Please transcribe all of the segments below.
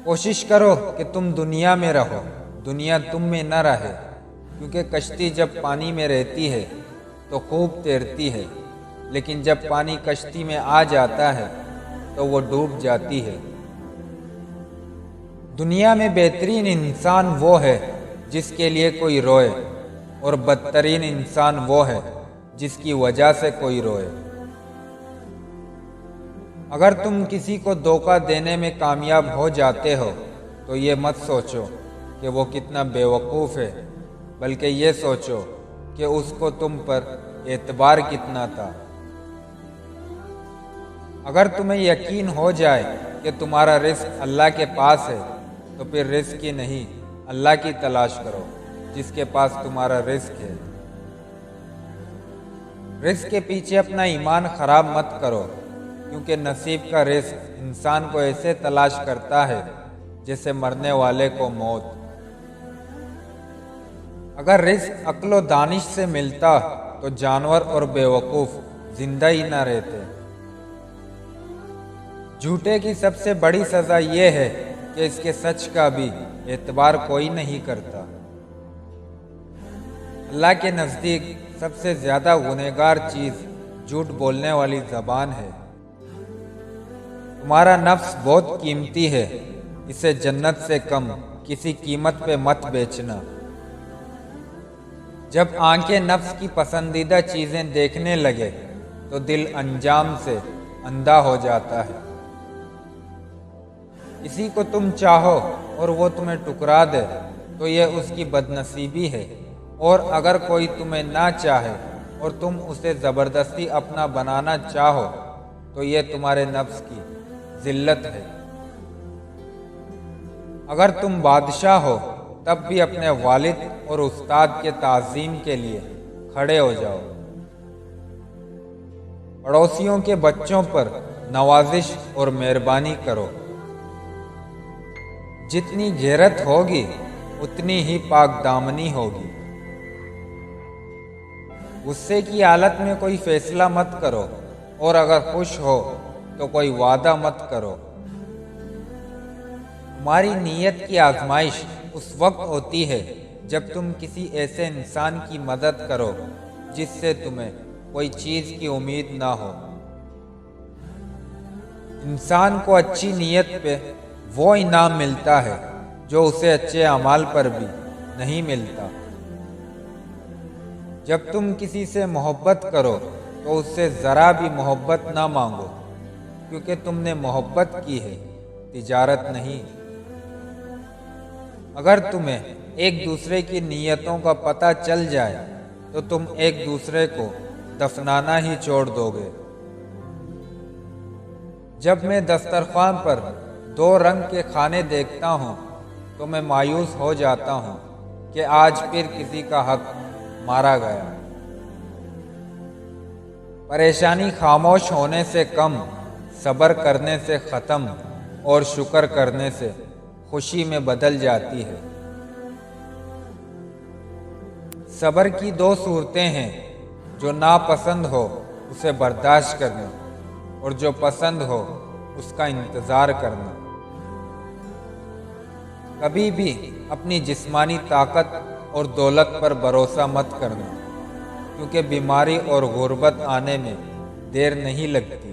کوشش کرو کہ تم دنیا میں رہو، دنیا تم میں نہ رہے، کیونکہ کشتی جب پانی میں رہتی ہے تو خوب تیرتی ہے، لیکن جب پانی کشتی میں آ جاتا ہے تو وہ ڈوب جاتی ہے۔ دنیا میں بہترین انسان وہ ہے جس کے لیے کوئی روئے، اور بدترین انسان وہ ہے جس کی وجہ سے کوئی روئے۔ اگر تم کسی کو دھوکہ دینے میں کامیاب ہو جاتے ہو تو یہ مت سوچو کہ وہ کتنا بے وقوف ہے، بلکہ یہ سوچو کہ اس کو تم پر اعتبار کتنا تھا۔ اگر تمہیں یقین ہو جائے کہ تمہارا رزق اللہ کے پاس ہے تو پھر رزق کی نہیں، اللہ کی تلاش کرو جس کے پاس تمہارا رزق ہے۔ رزق کے پیچھے اپنا ایمان خراب مت کرو، کیونکہ نصیب کا رزق انسان کو ایسے تلاش کرتا ہے جیسے مرنے والے کو موت۔ اگر رزق عقل و دانش سے ملتا تو جانور اور بے وقوف زندہ ہی نہ رہتے۔ جھوٹے کی سب سے بڑی سزا یہ ہے کہ اس کے سچ کا بھی اعتبار کوئی نہیں کرتا۔ اللہ کے نزدیک سب سے زیادہ گنہگار چیز جھوٹ بولنے والی زبان ہے۔ تمہارا نفس بہت قیمتی ہے، اسے جنت سے کم کسی قیمت پہ مت بیچنا۔ جب آنکھیں نفس کی پسندیدہ چیزیں دیکھنے لگے تو دل انجام سے اندھا ہو جاتا ہے۔ کسی کو تم چاہو اور وہ تمہیں ٹکرا دے تو یہ اس کی بدنصیبی ہے، اور اگر کوئی تمہیں نہ چاہے اور تم اسے زبردستی اپنا بنانا چاہو تو یہ تمہارے نفس کی ذلت ہے۔ اگر تم بادشاہ ہو تب بھی اپنے والد اور استاد کے تعظیم کے لیے کھڑے ہو جاؤ۔ پڑوسیوں کے بچوں پر نوازش اور مہربانی کرو۔ جتنی غیرت ہوگی اتنی ہی پاک دامنی ہوگی۔ غصے کی حالت میں کوئی فیصلہ مت کرو، اور اگر خوش ہو تو کوئی وعدہ مت کرو۔ تمہاری نیت کی آزمائش اس وقت ہوتی ہے جب تم کسی ایسے انسان کی مدد کرو جس سے تمہیں کوئی چیز کی امید نہ ہو۔ انسان کو اچھی نیت پہ وہ انعام ملتا ہے جو اسے اچھے اعمال پر بھی نہیں ملتا۔ جب تم کسی سے محبت کرو تو اس سے ذرا بھی محبت نہ مانگو، کیونکہ تم نے محبت کی ہے، تجارت نہیں۔ اگر تمہیں ایک دوسرے کی نیتوں کا پتہ چل جائے تو تم ایک دوسرے کو دفنانا ہی چھوڑ دو گے۔ جب میں دسترخوان پر 2 رنگ کے کھانے دیکھتا ہوں تو میں مایوس ہو جاتا ہوں کہ آج پھر کسی کا حق مارا گیا۔ پریشانی خاموش ہونے سے کم، صبر کرنے سے ختم، اور شکر کرنے سے خوشی میں بدل جاتی ہے۔ صبر کی 2 صورتیں ہیں، جو ناپسند ہو اسے برداشت کرنا، اور جو پسند ہو اس کا انتظار کرنا۔ کبھی بھی اپنی جسمانی طاقت اور دولت پر بھروسہ مت کرنا، کیونکہ بیماری اور غربت آنے میں دیر نہیں لگتی۔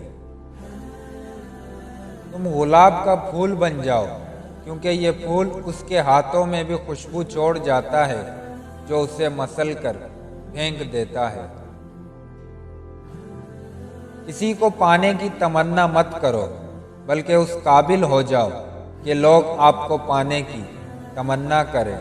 تم گلاب کا پھول بن جاؤ، کیونکہ یہ پھول اس کے ہاتھوں میں بھی خوشبو چھوڑ جاتا ہے جو اسے مسل کر پھینک دیتا ہے۔ کسی کو پانے کی تمنا مت کرو، بلکہ اس قابل ہو جاؤ کہ لوگ آپ کو پانے کی تمنا کریں۔